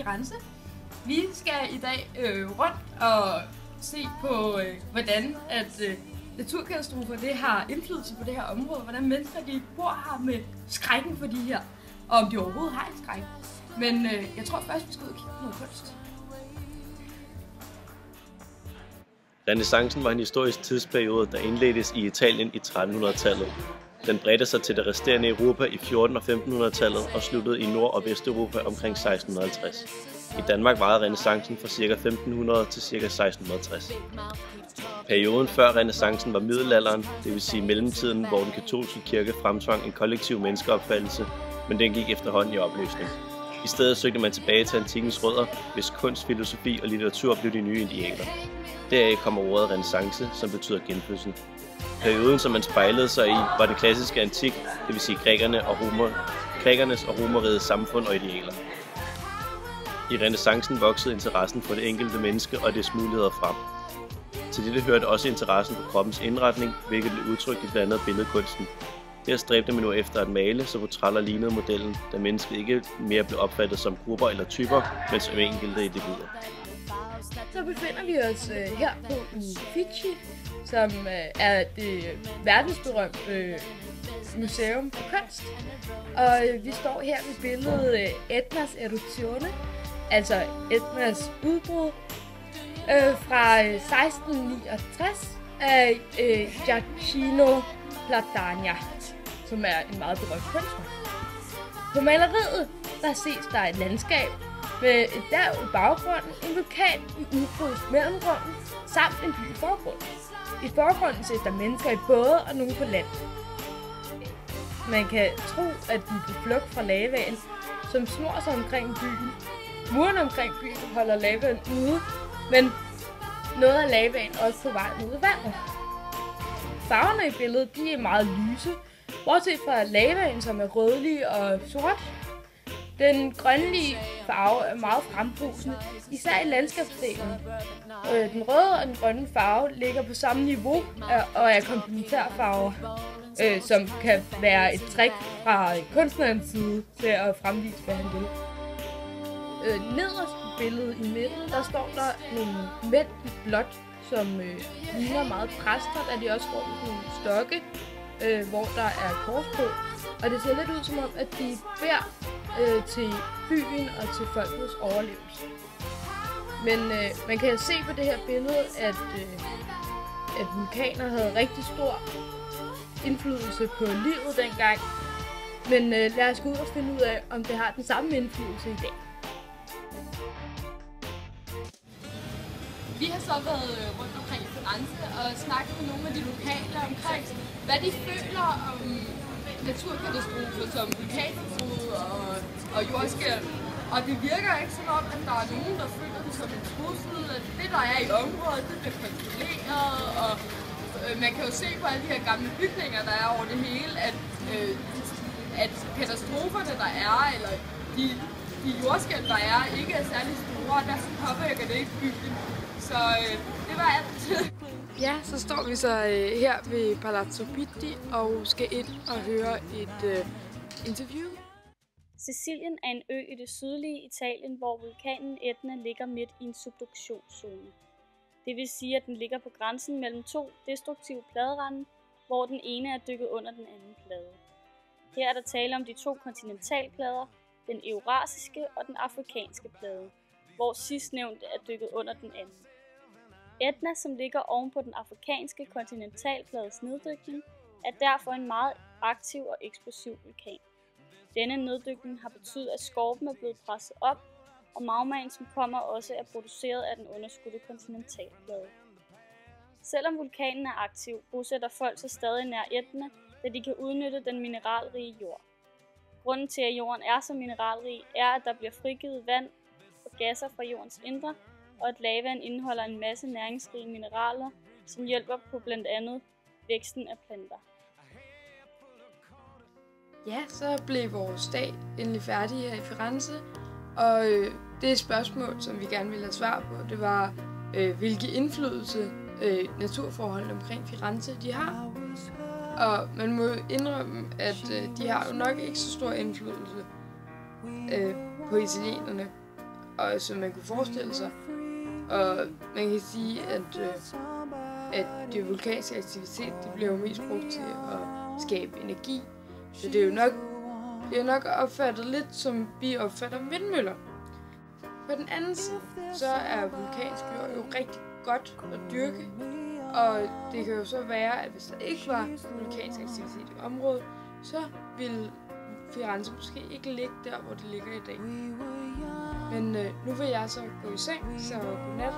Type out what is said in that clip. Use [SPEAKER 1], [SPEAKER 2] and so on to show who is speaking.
[SPEAKER 1] Firenze. Vi skal i dag rundt og se på, hvordan at naturkatastrofer det har indflydelse på det her område, hvordan mennesker de bor her med skrækken for de her, og om de overhovedet har en skræk. Men jeg tror først, vi skal ud og kigge på noget kunst.
[SPEAKER 2] Renæssancen var en historisk tidsperiode, der indledtes i Italien i 1300-tallet. Den bredte sig til det resterende Europa i 1400- og 1500-tallet og sluttede i Nord- og Vesteuropa omkring 1650. I Danmark varede renæssancen fra ca. 1500 til ca. 1660. Perioden før renæssancen var middelalderen, det vil sige mellemtiden, hvor den katolske kirke fremtvang en kollektiv menneskeopfattelse, men den gik efterhånden i opløsning. I stedet søgte man tilbage til antikkens rødder, hvis kunst, filosofi og litteratur blev de nye idealer. Deraf kommer ordet renæssance, som betyder genfødsel. Perioden, som man spejlede sig i, var det klassiske antik, det vil sige grækernes og romerrigets samfund og idealer. I renæssancen voksede interessen for det enkelte menneske og dets muligheder frem. Til dette hørte også interessen for kroppens indretning, hvilket blev udtrykt i blandt andet billedkunsten. Her stræbte man nu efter at male, så portrætter lignede modellen, da mennesket ikke mere blev opfattet som grupper eller typer, men som enkelte individer.
[SPEAKER 1] Så befinder vi os her på Uffizi, som er det verdensberømte museum for kunst. Og vi står her ved billedet Etnas Eruzione, altså Etnas udbrud, fra 1669 af Giacomo Platania, som er en meget berømt kunstner. På maleriet der ses der et landskab med et derv i baggrunden, en vulkan i udbruds mellemrummet, samt en by i forgrunden. I forgrunden ses der mennesker i både og nogle på land. Man kan tro, at de er på flugt fra lavaen, som snor sig omkring byen. Muren omkring byen holder lavaen ude, men noget af lavaen er også på vej mod vandet. Farverne i billedet de er meget lyse, bortset fra lavaen, som er rødlig og sort. Den grønlige farve er meget frembrusende, især i landskabsdelen. Den røde og den grønne farve ligger på samme niveau og er komplementærfarver, som kan være et trick fra kunstnerens side til at fremvise, hvad han vil. Nederst på billedet i midten, der står der nogle mænd i blåt, som ligner meget præster, da de også går med nogle stokke, hvor der er kors på. Og det ser lidt ud som om, at de beder til byen og til folkets overlevelse. Men man kan se på det her billede, at vulkaner havde rigtig stor indflydelse på livet dengang. Men lad os gå ud og finde ud af, om det har den samme indflydelse i dag. Vi har så været rundt omkring i Firenze og snakket med nogle af de lokale omkring, hvad de føler om naturkatastrofer som vulkanudbrud og jordskælv. Og det virker ikke som om, at der er nogen, der føler det som en trussel, at det, der er i området, det bliver kontrolleret. Og man kan jo se på alle de her gamle bygninger, der er over det hele, at katastroferne, der er, eller de jordskælv, der er, ikke er særlig store, og derfor påvirker det ikke byen. Så det var alt. Ja, så står vi så her ved Palazzo Pitti og skal ind og høre et interview.
[SPEAKER 3] Sicilien er en ø i det sydlige Italien, hvor vulkanen Etna ligger midt i en subduktionszone. Det vil sige, at den ligger på grænsen mellem to destruktive pladerande, hvor den ene er dykket under den anden plade. Her er der tale om de to kontinentalplader, den eurasiske og den afrikanske plade, hvor sidstnævnte er dykket under den anden. Etna, som ligger oven på den afrikanske kontinentalplades neddykning, er derfor en meget aktiv og eksplosiv vulkan. Denne neddykning har betydet, at skorpen er blevet presset op, og magmaen, som kommer, også er produceret af den underskudte kontinentalplade. Selvom vulkanen er aktiv, bosætter folk sig stadig nær Etna, da de kan udnytte den mineralrige jord. Grunden til, at jorden er så mineralrig, er, at der bliver frigivet vand og gasser fra jordens indre, og at lavaen indeholder en masse næringsrige mineraler, som hjælper på blandt andet væksten af planter.
[SPEAKER 1] Ja, så blev vores dag endelig færdig her i Firenze, og det spørgsmål, som vi gerne ville have svar på, det var, hvilke indflydelse naturforholdene omkring Firenze de har. Og man må indrømme, at de har jo nok ikke så stor indflydelse på italienerne. og som man kunne forestille sig. Og man kan sige, at det vulkanske aktivitet, det bliver jo mest brugt til at skabe energi. Så det er jo nok opfattet lidt som vi opfatter vindmøller. På den anden side, så er vulkansk jord jo rigtig godt at dyrke. Og det kan jo så være, at hvis der ikke var vulkansk aktivitet i området, så ville Firenze måske ikke ligge der, hvor det ligger i dag. Men nu vil jeg så gå i seng, så godnat